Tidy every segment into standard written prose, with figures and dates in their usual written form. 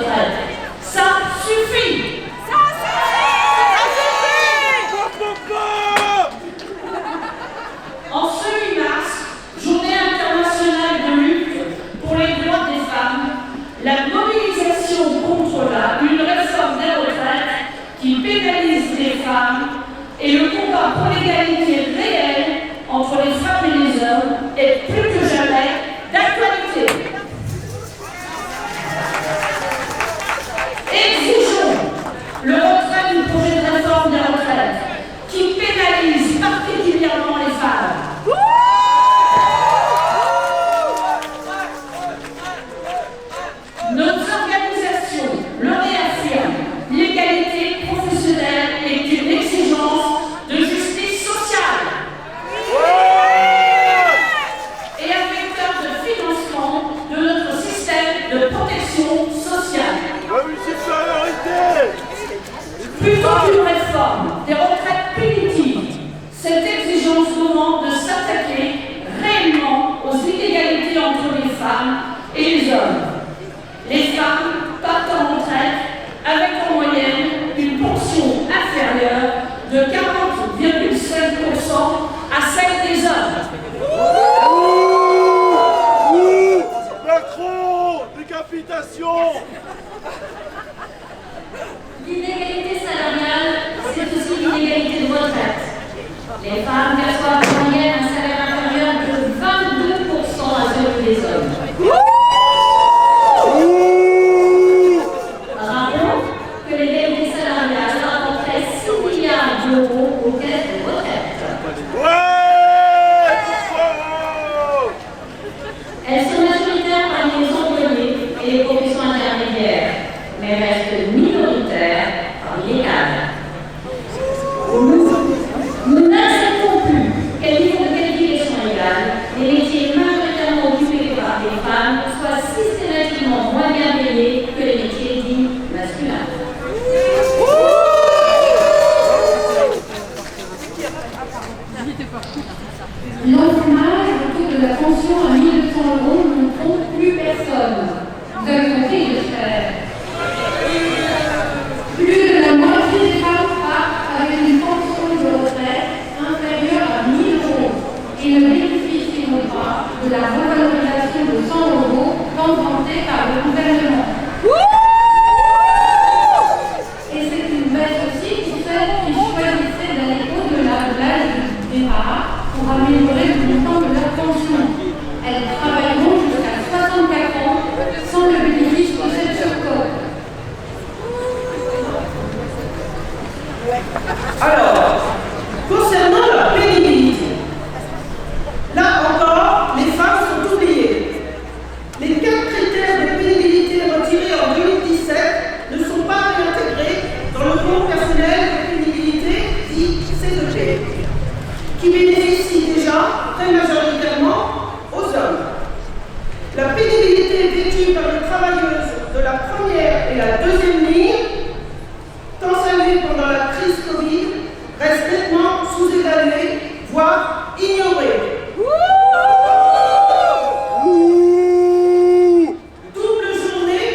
retraites. Ça suffit. En ce 8 mars, journée internationale de lutte pour les droits des femmes, la mobilisation contre une réforme des retraites qui pénalise les femmes et le combat pour l'égalité réelle entre les femmes et les hommes est plus que jamais d'actualité. Exigeons le retrait du projet de réforme des retraites qui pénalise particulièrement les femmes. Notre organisation le réaffirme, l'égalité professionnelle est une exigence de justice sociale et un vecteur de financement de notre système de protection sociale. Plutôt qu'une réforme des retraites punitives, cette exigence demande de s'attaquer réellement aux inégalités entre les femmes et les hommes. Les femmes partent en retraite avec en moyenne une pension inférieure de 40,5% à celle des hommes. Macron, décapitation. L'inégalité salariale, c'est aussi l'inégalité de retraite. Les femmes perçoivent en moyenne un salaire inférieur de 22% à celui des hommes. Rappelons que l'égalité salariale rapporterait 6 milliards d'euros aux caisses de retraite. Elles sont majoritaires parmi les employés et les professions intermédiaires, mais restent minoritaires parmi les cadres. Nous n'acceptons plus qu'à niveau de qualification égale, les métiers majoritairement occupés par des femmes soient systématiquement moins bien payés que les métiers dits masculins. L'enfumage autour de la pension à 1 200 € ne trompe plus personne. Vous avez compris, j'espère. Plus de la moitié des femmes partent avec une pension de retraite inférieure à 1 000 € et ne bénéficieront pas de la revalorisation de 100 € tant vantée par le gouvernement. Et c'est une baisse aussi pour celles qui choisissaient d'aller au-delà de l'âge du départ pour améliorer le montant de leur pension. Elles travailleront jusqu'à 64 ans sans le bénéfice de cette surcote. Alors, concernant la pénibilité, là encore, les femmes sont oubliées. Les 4 critères de pénibilité retirés en 2017 ne sont pas réintégrés dans le compte personnel de pénibilité dit CEP, qui bénéficie déjà très majoritairement aux hommes. La pénibilité vécue par les travailleuses de la première et la deuxième ligne, tant saluée pendant la crise Covid, reste nettement sous-évaluée, voire ignorée. Double journée,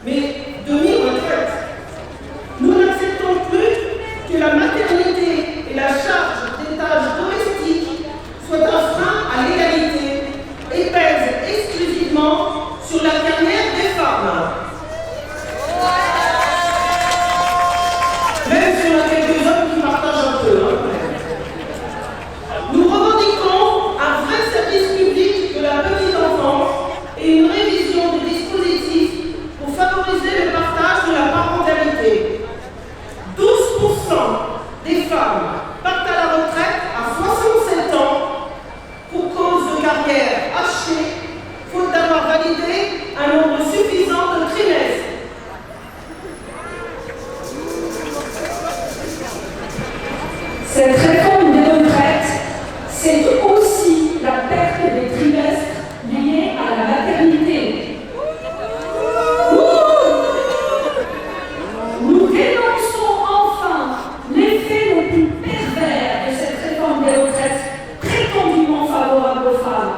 mais demi-retraite. Nous n'acceptons plus que la maternité et la charge des tâches domestiques soient un frein à l'égalité et pèsent exclusivement sur la carrière des femmes. Même si on a quelques hommes qui partagent un peu. Nous revendiquons un vrai service public de la petite enfance et une révision des dispositifs pour favoriser le partage de la parentalité. 12% des femmes partent à la retraite à 67 ans pour cause de carrière hachée, faute d'avoir validé un nombre suffisant de trimestres. Cette réforme des retraites, c'est aussi la perte des trimestres liés à la maternité. Nous dénonçons enfin l'effet le plus pervers de cette réforme des retraites prétendument favorable aux femmes.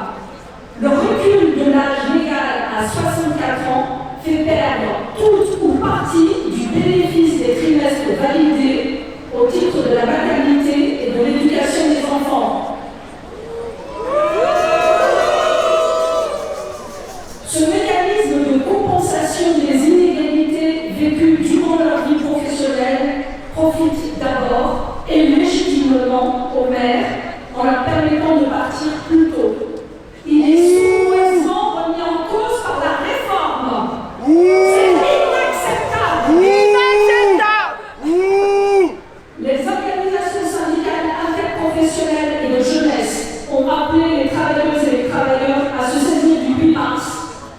Le recul de l'âge légal à 64 ans fait perdre toute ou partie du bénéfice des trimestres validés au titre de la maternité et de l'éducation des enfants. Ce mécanisme de compensation des inégalités vécues durant leur vie professionnelle profite d'abord et légitimement aux mères en leur permettant de partir plus tôt. Il est sournoisement remis en cause par la réforme. C'est inacceptable. Les organisations syndicales interprofessionnelles et de jeunesse ont appelé les travailleuses et les travailleurs à se saisir du 8 mars,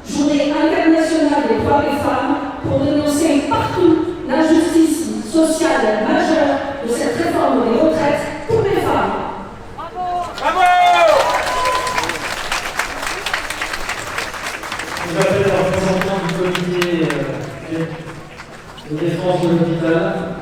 journée internationale des droits des femmes, pour dénoncer partout l'injustice sociale majeure de cette réforme des retraites pour les femmes. J'appelle le représentant du comité de défense de l'hôpital.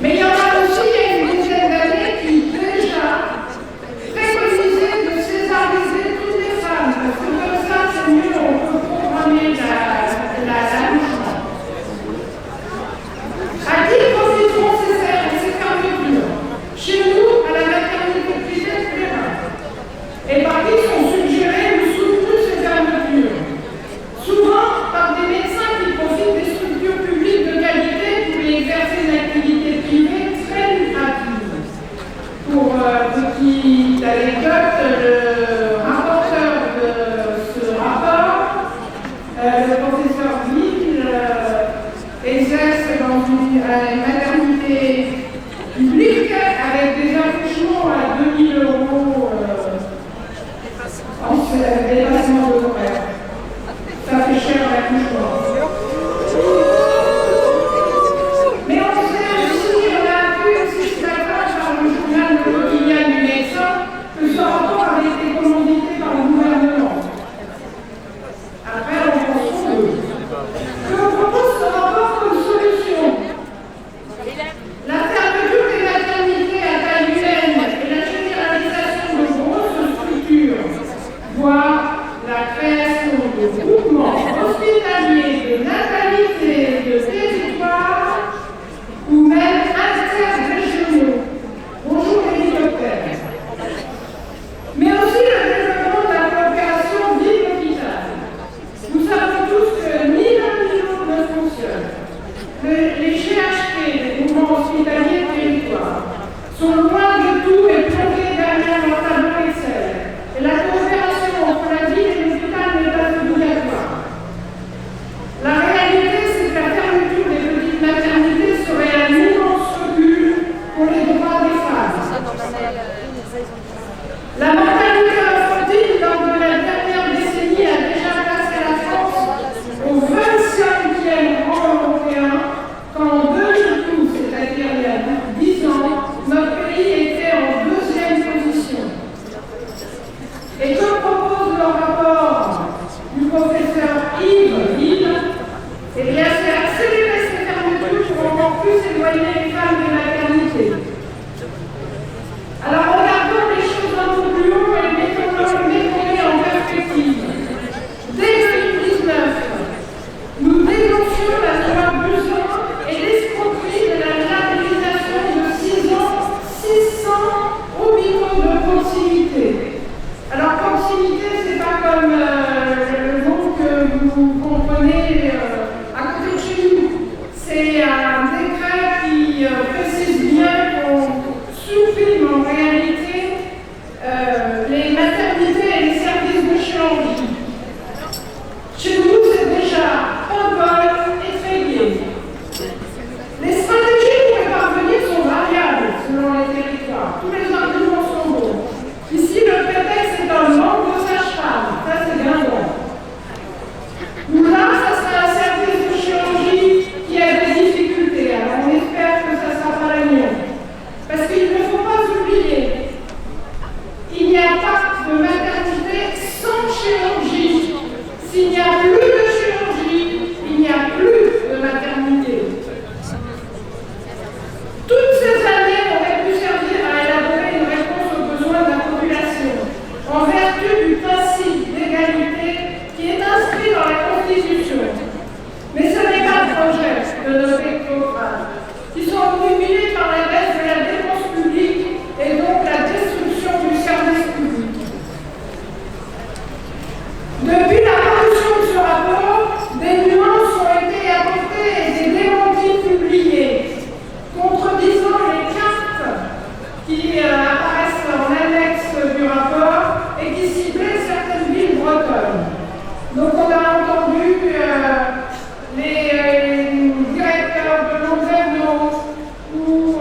Mais il y en a aussi, il y a une dizaine d'années, qui déjà préconisaient de césariser toutes les femmes, parce que comme ça, c'est mieux, on peut programmer l'accouchement. À qui profiteront ces fermetures? Chez nous, à la maternité privée de Plérin. Et par qui sont suggérées ou soutenues ces fermetures? Souvent par des médecins qui profitent des structures publiques de qualité pour y exercer une activité privée très lucrative. Pour petite anecdote, le rapporteur de ce rapport, le professeur Ville, exerce dans une maternité publique avec des accouchements à 2 000 € en dépassement d'honoraires. Ça fait cher l'accouchement. Mais on sait aussi, on a appris aussi ce matin par le journal Le Quotidien du médecin que ce rapport avait été commandité par le gouvernement. Après, on pense que je vous propose ce rapport comme solution. La fermeture des maternités à taille humaine et la généralisation de grosses structures, voire la création de groupements hospitaliers, de natalité, de territoires ou même interrégionaux. Bonjour l'hélicoptère. Mais aussi le développement de la coopération ville-hôpital. Nous savons tous que ni l'un ni l'autre ne fonctionne. Les GHT, les groupements hospitaliers de territoire, sont loin de tout et plongés derrière leur tableau Excel. Et la coopération entre la ville et l'hôpital n'est pas obligatoire. La réalité, c'est que la fermeture des petites maternités serait un immense recul pour les droits des femmes. La mortalité infantile lors de la dernière décennie a déjà placé la France au 25e rang européen, quand en 2012, c'est-à-dire il y a 10 ans, notre pays était en 2e position. Et que propose le rapport du professeur Yves Ville? Eh bien, c'est accélérer ces fermetures pour encore plus éloigner les femmes des maternités. Alors, regardons les choses un peu plus haut et mettons-les en perspective. Dès 2019, nous dénoncions la loi Buzyn et l'escroquerie de la labellisation de 6 ans, 600 hôpitaux de proximité. Alors, proximité, c'est pas comme le mot que vous comprenez à côté de chez nous. C'est un décret qui précise bien qu'on supprime en réalité les maternités et les services de chirurgie. Chez nous, c'est déjà Paul et Tréguier. Les stratégies pour y parvenir sont variables selon les territoires. Tous les arguments sont bons. Ici, le prétexte est un manque de sages-femmes. Ça, c'est bien bon. Ou là, ça sera un service de chirurgie qui a des difficultés. Alors, on espère que ça ne sera pas la mienne. Parce qu'il ne faut pas oublier, il n'y a pas de maternité sans chirurgie. S'il n'y a plus de chirurgie, il n'y a plus de maternité. Toutes ces années auraient pu servir à élaborer une réponse aux besoins de la population, en vertu du principe d'égalité qui est inscrit dans la Constitution. Mais ce n'est pas le projet de nos technocrates, qui sont obnubilés par la baisse de la dépense publique et donc la destruction du service public. Depuis la parution de ce rapport, des nuances ont été apportées et des démentis publiés, contredisant les cartes qui apparaissent en annexe du rapport et qui ciblaient certaines villes bretonnes. Donc on a entendu les directeurs de Landerneau ou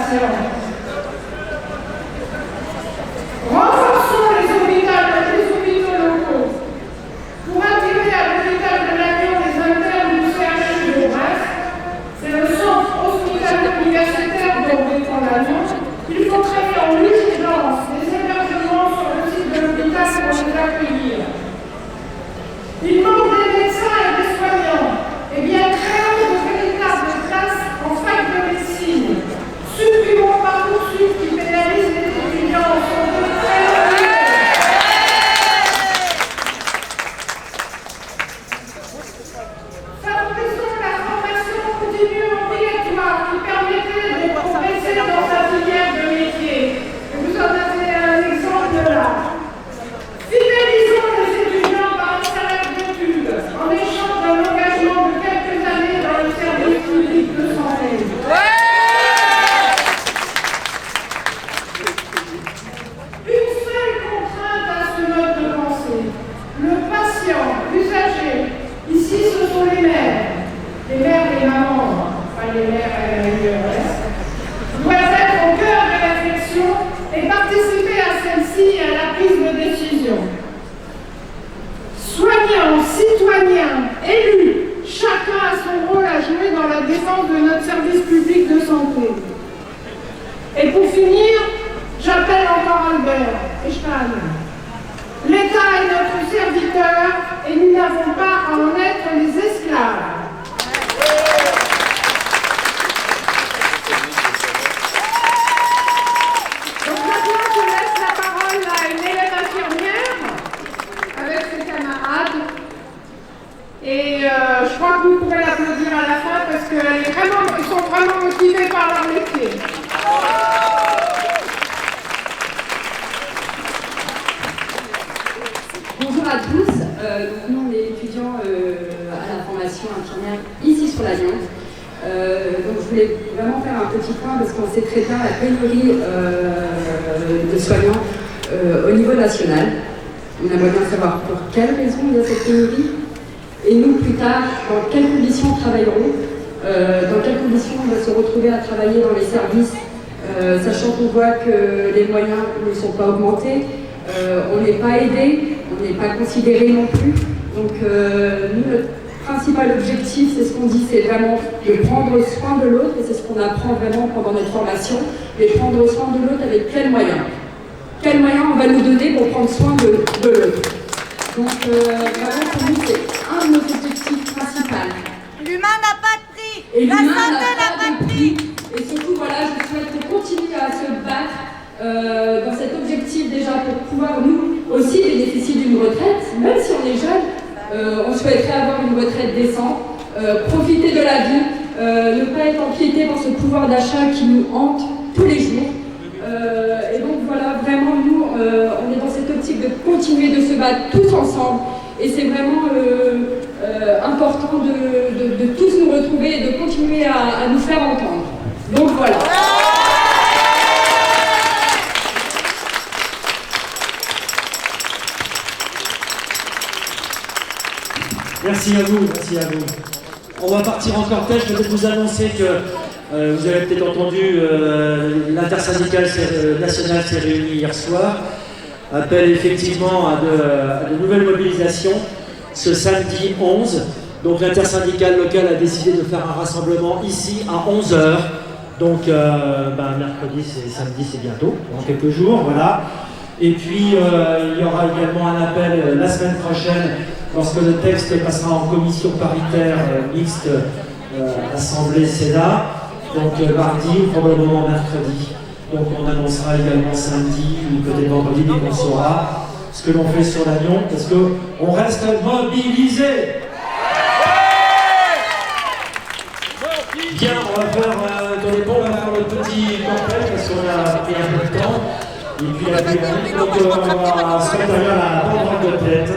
patients. Renforçons les hôpitaux locaux pour attirer à l'hôpital de Lannion les internes du CHU de Brest. C'est le centre hospitalo-universitaire dont dépend Lannion. Il faut créer en urgence des hébergements sur le site de l'hôpital pour les accueillir. Il manque des médecins et des soignants. Eh bien, créons de véritables classes en fac de médecine. Supprimons Parcoursup qui pénalise les étudiants en santé très Favorisons la formation continue obligatoire qui permettrait de progresser dans sa filière de métier. Et vous en avez un exemple là. Fidélisons les étudiants par un salaire d'études en échange d'un engagement de quelques années dans le service public de santé. Une seule contrainte à ce mode de pensée. Le patient, l'usager, ici ce sont les mères et les mamans, pas les mères et les URS, doivent être au cœur de la réflexion et participer à celle-ci et à la prise de décision. Soignants, citoyens, élus, chacun a son rôle à jouer dans la défense de notre service public de santé. Et pour finir, j'appelle encore Albert Einstein. L'État est notre serviteur et nous n'avons pas à en être les esclaves. Donc maintenant, je laisse la parole à une élève infirmière avec ses camarades. Et je crois que vous pourrez l'applaudir à la fin parce qu'ils sont vraiment motivés par leur métier. Bonjour à tous, nous on est étudiants à la formation infirmière ici sur Lannion. Donc je voulais vraiment faire un petit point parce qu'on sait très bien la pénurie de soignants au niveau national. On aimerait bien savoir pour quelles raisons il y a cette pénurie et nous plus tard dans quelles conditions travaillerons, dans quelles conditions on va se retrouver à travailler dans les services, sachant qu'on voit que les moyens ne sont pas augmentés, on n'est pas aidé. On n'est pas considéré non plus. Donc nous, notre principal objectif, c'est ce qu'on dit, c'est vraiment de prendre soin de l'autre, et c'est ce qu'on apprend vraiment pendant notre formation, mais prendre soin de l'autre avec quels moyens? Quels moyens on va nous donner pour prendre soin de l'autre? Donc vraiment pour nous, c'est un de nos objectifs principaux. L'humain n'a pas de prix. Et La l'humain santé n'a pas de prix. Et surtout, voilà, je souhaite continuer à se battre dans cet objectif déjà pour pouvoir nous aussi bénéficier d'une retraite, même si on est jeune, on souhaiterait avoir une retraite décente, profiter de la vie, ne pas être empiété par ce pouvoir d'achat qui nous hante tous les jours. Et donc voilà, vraiment nous, on est dans cette optique de continuer de se battre tous ensemble, et c'est vraiment important de tous nous retrouver et de continuer à nous faire entendre. Donc voilà. Merci à vous, merci à vous. On va partir en cortège, je vais vous annoncer que vous avez peut-être entendu, l'intersyndicale nationale s'est réunie hier soir, appelle effectivement à de nouvelles mobilisations ce samedi 11. Donc l'intersyndicale locale a décidé de faire un rassemblement ici à 11h. Donc mercredi, samedi, c'est bientôt, dans quelques jours, voilà. Et puis il y aura également un appel la semaine prochaine, lorsque le texte passera en commission paritaire mixte Assemblée-Sénat, donc mardi ou probablement mercredi. Donc on annoncera également samedi ou peut-être vendredi dès qu'on saura ce que l'on fait sur Lannion, parce qu'on reste mobilisés. Bien, on va faire, on va faire le petit cortège parce qu'on a pris un peu de temps. Et puis, donc on va se mettre à la bande de tête.